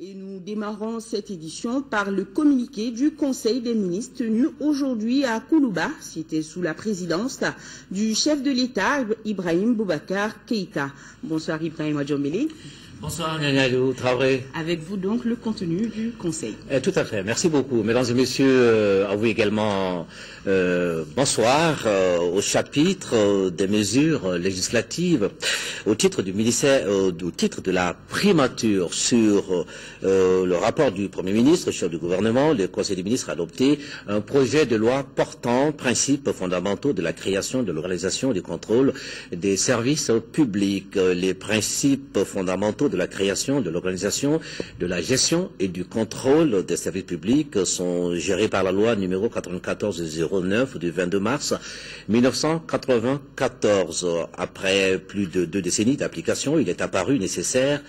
Et nous démarrons cette édition par le communiqué du Conseil des ministres tenu aujourd'hui à Koulouba, cité sous la présidence du chef de l'État, Ibrahim Boubacar Keïta. Bonsoir Ibrahim Adjombele. Bonsoir Nianyalou Traoré. Avec vous donc le contenu du Conseil. Tout à fait, merci beaucoup. Mesdames et messieurs, à vous également, bonsoir. Au chapitre des mesures législatives, au titre du ministère, au titre de la primature sur le rapport du Premier ministre, chef du gouvernement, le Conseil des ministres a adopté un projet de loi portant principes fondamentaux de la création, de l'organisation et du contrôle des services publics. Les principes fondamentaux de la création, de l'organisation, de la gestion et du contrôle des services publics sont gérés par la loi numéro 9409 du 22 mars 1994. Après plus de 2 décennies d'application, il est apparu nécessaire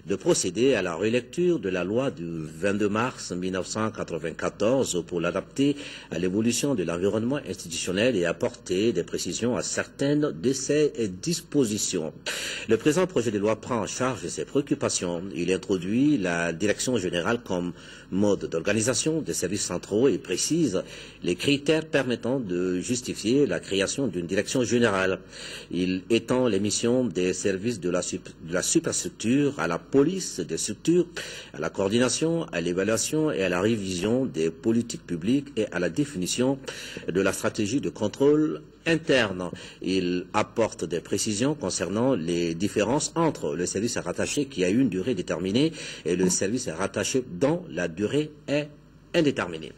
de procéder à la relecture de la loi du 22 mars 1994 pour l'adapter à l'évolution de l'environnement institutionnel et apporter des précisions à certaines de ses dispositions. Le présent projet de loi prend en charge ces préoccupations. Il introduit la direction générale comme mode d'organisation des services centraux et précise les critères permettant de justifier la création d'une direction générale. Il étend les missions des services de la superstructure à la police des structures, à la coordination, à l'évaluation et à la révision des politiques publiques et à la définition de la stratégie de contrôle interne. Il apporte des précisions concernant les différences entre le service rattaché qui a une durée déterminée et le service rattaché dont la durée est indéterminée.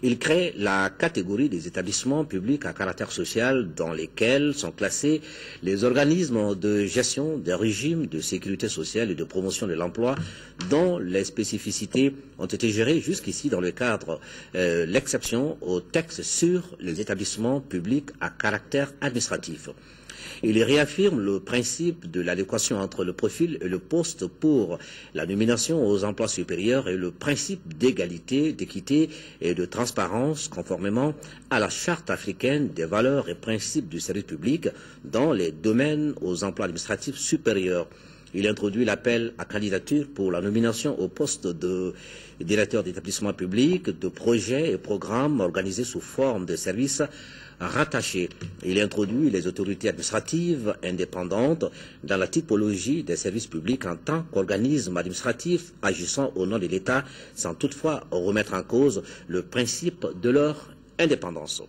Il crée la catégorie des établissements publics à caractère social dans lesquels sont classés les organismes de gestion des régimes de sécurité sociale et de promotion de l'emploi dont les spécificités ont été gérées jusqu'ici dans le cadre l'exception au texte sur les établissements publics à caractère administratif. Il réaffirme le principe de l'adéquation entre le profil et le poste pour la nomination aux emplois supérieurs et le principe d'égalité, d'équité et de transparence conformément à la Charte africaine des valeurs et principes du service public dans les domaines aux emplois administratifs supérieurs. Il introduit l'appel à candidature pour la nomination au poste de directeur d'établissement public, de projets et programmes organisés sous forme de services rattachés. Il introduit les autorités administratives indépendantes dans la typologie des services publics en tant qu'organismes administratifs agissant au nom de l'État sans toutefois remettre en cause le principe de leur indépendance.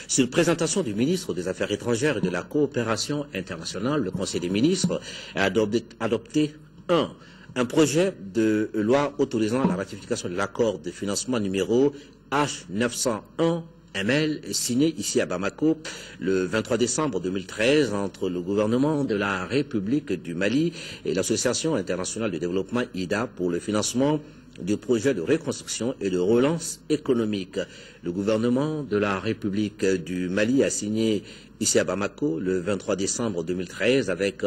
Sur présentation du ministre des Affaires étrangères et de la coopération internationale, le Conseil des ministres a adopté un projet de loi autorisant la ratification de l'accord de financement numéro H901 ML signé ici à Bamako le 23 décembre 2013 entre le gouvernement de la République du Mali et l'Association internationale de développement IDA pour le financement du projet de reconstruction et de relance économique. Le gouvernement de la République du Mali a signé ici à Bamako le 23 décembre 2013 avec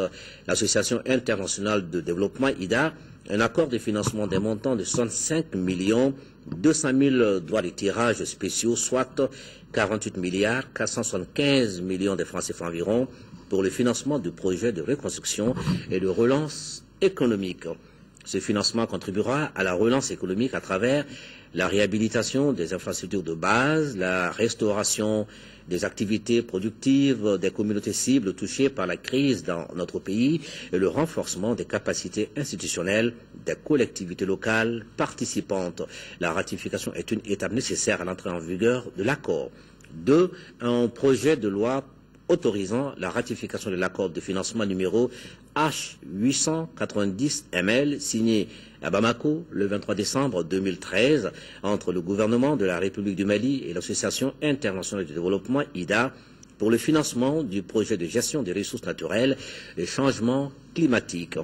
l'Association internationale de développement IDA un accord de financement des montants de 65 200 000 droits de tirage spéciaux, soit 48 milliards 475 millions de francs CFA environ, pour le financement du projet de reconstruction et de relance économique. Ce financement contribuera à la relance économique à travers la réhabilitation des infrastructures de base, la restauration des activités productives des communautés cibles touchées par la crise dans notre pays et le renforcement des capacités institutionnelles des collectivités locales participantes. La ratification est une étape nécessaire à l'entrée en vigueur de l'accord. 2. Un projet de loi autorisant la ratification de l'accord de financement numéro H890ML signé à Bamako le 23 décembre 2013 entre le gouvernement de la République du Mali et l'Association internationale de développement IDA pour le financement du projet de gestion des ressources naturelles et changement climatique.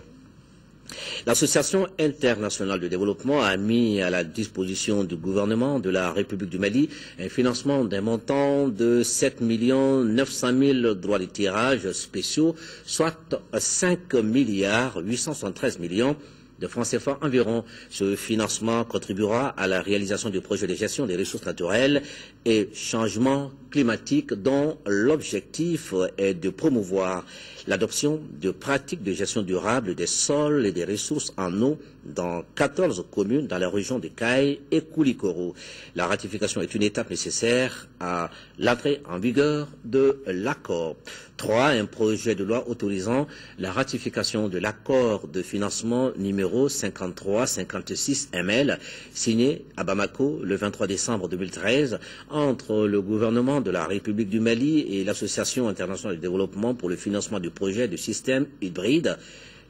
L'Association internationale de développement a mis à la disposition du gouvernement de la République du Mali un financement d'un montant de 7 900 000 droits de tirage spéciaux, soit 5 milliards 873 millions de francs CFA environ. Ce financement contribuera à la réalisation du projet de gestion des ressources naturelles et changement climatique dont l'objectif est de promouvoir l'adoption de pratiques de gestion durable des sols et des ressources en eau dans 14 communes dans la région de Caille et Koulikoro. La ratification est une étape nécessaire à l'entrée en vigueur de l'accord. 3. Un projet de loi autorisant la ratification de l'accord de financement numéro 5356 ML signé à Bamako le 23 décembre 2013 entre le gouvernement de la République du Mali et l'Association internationale de développement pour le financement du projet de système hybride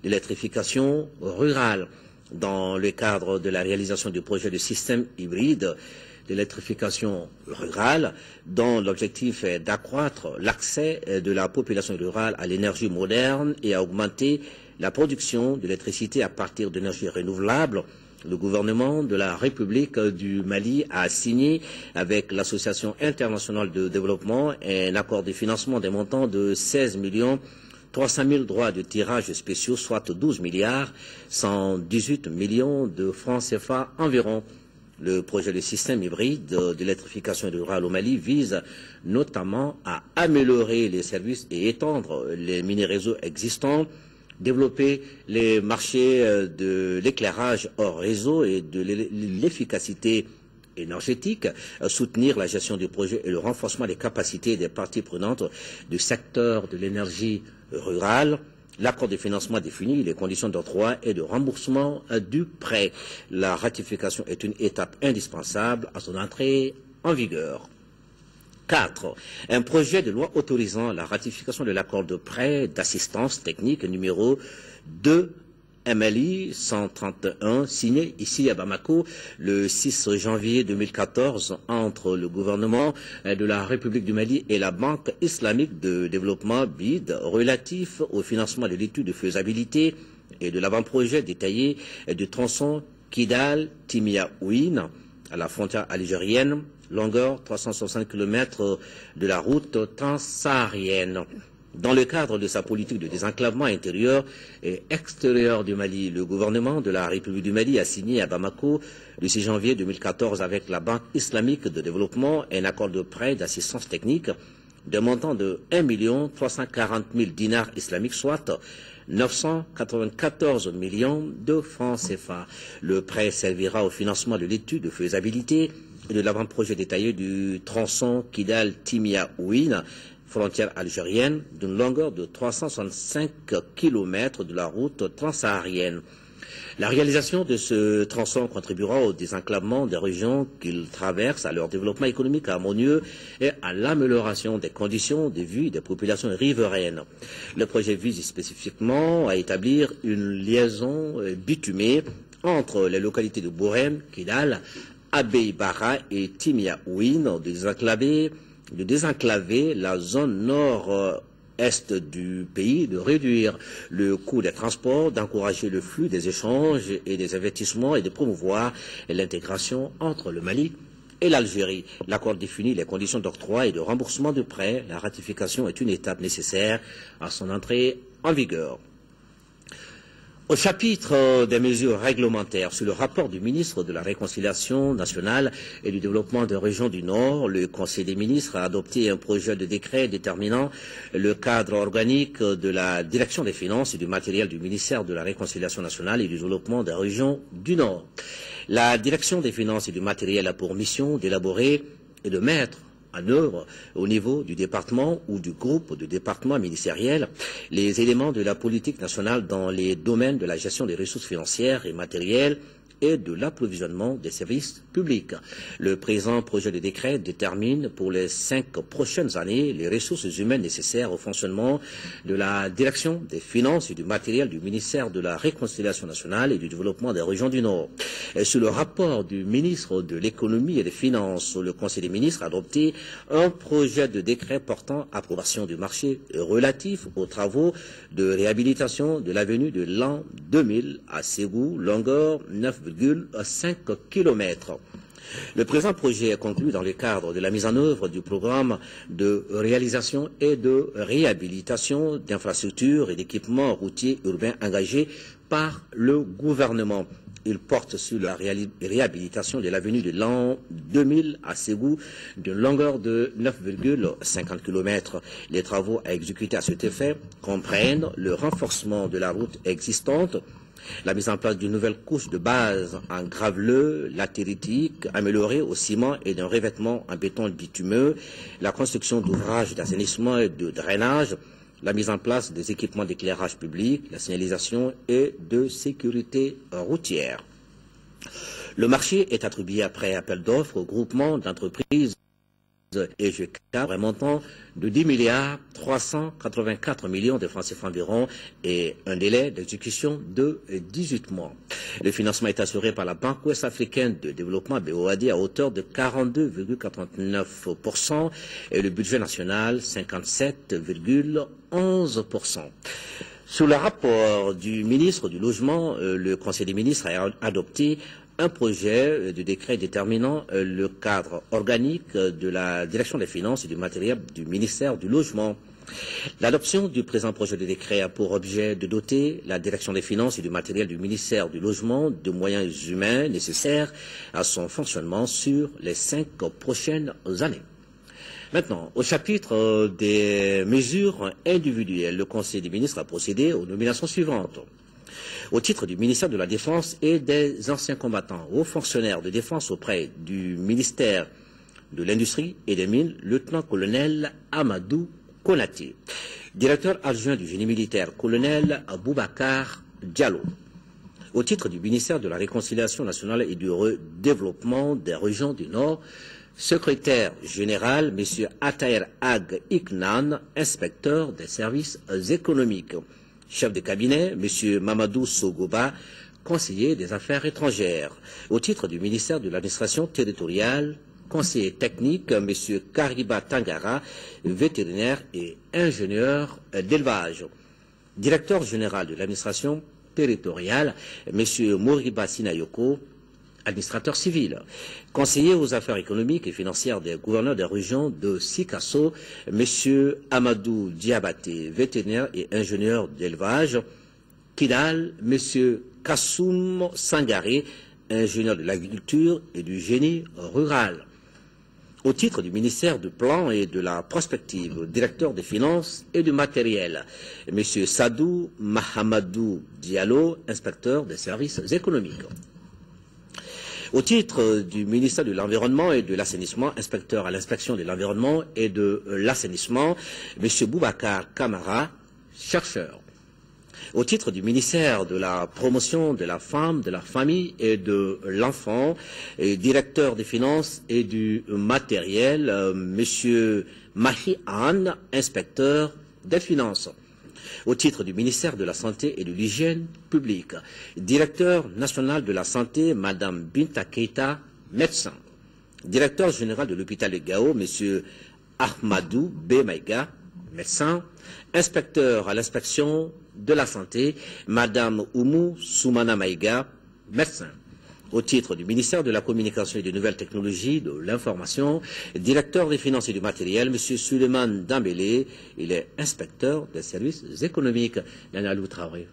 d'électrification rurale. Dans le cadre de la réalisation du projet de système hybride d'électrification rurale, dont l'objectif est d'accroître l'accès de la population rurale à l'énergie moderne et à augmenter la production d'électricité à partir d'énergies renouvelables, le gouvernement de la République du Mali a signé avec l'Association internationale de développement un accord de financement des montants de 16 300 000 droits de tirage spéciaux, soit 12 milliards 118 millions de francs CFA environ. Le projet de système hybride d'électrification rurale au Mali vise notamment à améliorer les services et étendre les mini-réseaux existants, développer les marchés de l'éclairage hors réseau et de l'efficacité énergétique, soutenir la gestion du projet et le renforcement des capacités des parties prenantes du secteur de l'énergie rurale. L'accord de financement définit les conditions d'octroi et de remboursement du prêt. La ratification est une étape indispensable à son entrée en vigueur. 4. Un projet de loi autorisant la ratification de l'accord de prêt d'assistance technique numéro 2 MLI 131, signé ici à Bamako le 6 janvier 2014 entre le gouvernement de la République du Mali et la Banque islamique de développement BID relatif au financement de l'étude de faisabilité et de l'avant-projet détaillé du tronçon Kidal-Timia-Ouine à la frontière algérienne, longueur 360 km de la route transsaharienne. Dans le cadre de sa politique de désenclavement intérieur et extérieur du Mali, le gouvernement de la République du Mali a signé à Bamako le 6 janvier 2014 avec la Banque islamique de développement un accord de prêt d'assistance technique d'un montant de 1 340 000 dinars islamiques, soit 994 millions de francs CFA. Le prêt servira au financement de l'étude de faisabilité et de l'avant-projet détaillé du tronçon Kidal-Timia-Ouine, frontière algérienne, d'une longueur de 365 km de la route transsaharienne. La réalisation de ce tronçon contribuera au désenclavement des régions qu'il traverse, à leur développement économique harmonieux et à l'amélioration des conditions de vie des populations riveraines. Le projet vise spécifiquement à établir une liaison bitumée entre les localités de Bourem, Kidal, Abeibara et Timia-Ouine, de désenclaver la zone nord-est du pays, de réduire le coût des transports, d'encourager le flux des échanges et des investissements et de promouvoir l'intégration entre le Mali et l'Algérie. L'accord définit les conditions d'octroi et de remboursement de prêts. La ratification est une étape nécessaire à son entrée en vigueur. Au chapitre des mesures réglementaires, sur le rapport du ministre de la Réconciliation nationale et du développement des régions du Nord, le Conseil des ministres a adopté un projet de décret déterminant le cadre organique de la direction des finances et du matériel du ministère de la Réconciliation nationale et du développement des régions du Nord. La direction des finances et du matériel a pour mission d'élaborer et de mettre en œuvre au niveau du département ou du groupe de départements ministériels les éléments de la politique nationale dans les domaines de la gestion des ressources financières et matérielles et de l'approvisionnement des services publics. Le présent projet de décret détermine pour les 5 prochaines années les ressources humaines nécessaires au fonctionnement de la direction des finances et du matériel du ministère de la Réconciliation nationale et du développement des régions du Nord. Et sur le rapport du ministre de l'économie et des finances, le Conseil des ministres a adopté un projet de décret portant approbation du marché relatif aux travaux de réhabilitation de l'avenue de l'an 2000 à Ségou, longueur 9,5 km. Le présent projet est conclu dans le cadre de la mise en œuvre du programme de réalisation et de réhabilitation d'infrastructures et d'équipements routiers urbains engagés par le gouvernement. Il porte sur la réhabilitation de l'avenue de l'an 2000 à Ségou, d'une longueur de 9,50 km. Les travaux à exécuter à cet effet comprennent le renforcement de la route existante, la mise en place d'une nouvelle couche de base en graveleux latéritique améliorée au ciment et d'un revêtement en béton bitumeux, la construction d'ouvrages d'assainissement et de drainage, la mise en place des équipements d'éclairage public, la signalisation et de sécurité routière. Le marché est attribué après appel d'offres au groupement d'entreprises EGK pour un montant de 10,384 milliards de francs CFA environ et un délai d'exécution de 18 mois. Le financement est assuré par la Banque ouest-africaine de développement BOAD à hauteur de 42,49% et le budget national 57,11%. Sous le rapport du ministre du Logement, le Conseil des ministres a adopté un projet de décret déterminant le cadre organique de la direction des finances et du matériel du ministère du Logement. L'adoption du présent projet de décret a pour objet de doter la direction des finances et du matériel du ministère du Logement de moyens humains nécessaires à son fonctionnement sur les 5 prochaines années. Maintenant, au chapitre des mesures individuelles, le Conseil des ministres a procédé aux nominations suivantes. Au titre du ministère de la Défense et des anciens combattants, hauts fonctionnaires de défense auprès du ministère de l'Industrie et des Mines, lieutenant-colonel Amadou Konaté. Directeur adjoint du génie militaire, colonel Boubacar Diallo. Au titre du ministère de la Réconciliation nationale et du développement des régions du Nord, secrétaire général, M. Ataer Ag Iknan, inspecteur des services économiques. Chef de cabinet, M. Mamadou Sogoba, conseiller des affaires étrangères. Au titre du ministère de l'administration territoriale, conseiller technique, M. Kariba Tangara, vétérinaire et ingénieur d'élevage. Directeur général de l'administration territoriale, M. Moriba Sinayoko, administrateur civil. Conseiller aux affaires économiques et financières des gouverneurs des régions de Sikasso, M. Amadou Diabaté, vétérinaire et ingénieur d'élevage. Kidal, M. Kassoum Sangaré, ingénieur de l'agriculture et du génie rural. Au titre du ministère du Plan et de la Prospective, directeur des finances et du matériel, M. Sadou Mahamadou Diallo, inspecteur des services économiques. Au titre du ministère de l'Environnement et de l'Assainissement, inspecteur à l'inspection de l'environnement et de l'assainissement, M. Boubacar Kamara, chercheur. Au titre du ministère de la Promotion de la Femme, de la Famille et de l'Enfant, directeur des finances et du matériel, M. Mahi Anne, inspecteur des finances. Au titre du ministère de la Santé et de l'Hygiène publique, directeur national de la Santé, Mme Binta Keita, médecin. Directeur général de l'hôpital de Gao, M. Ahmadou B. Maïga, médecin. Inspecteur à l'inspection de la santé, Mme Oumou Soumana Maïga, médecin. Au titre du ministère de la Communication et des Nouvelles Technologies, de l'Information, directeur des finances et du matériel, M. Suleiman Dambélé, il est inspecteur des services économiques. Nanalou Traoré.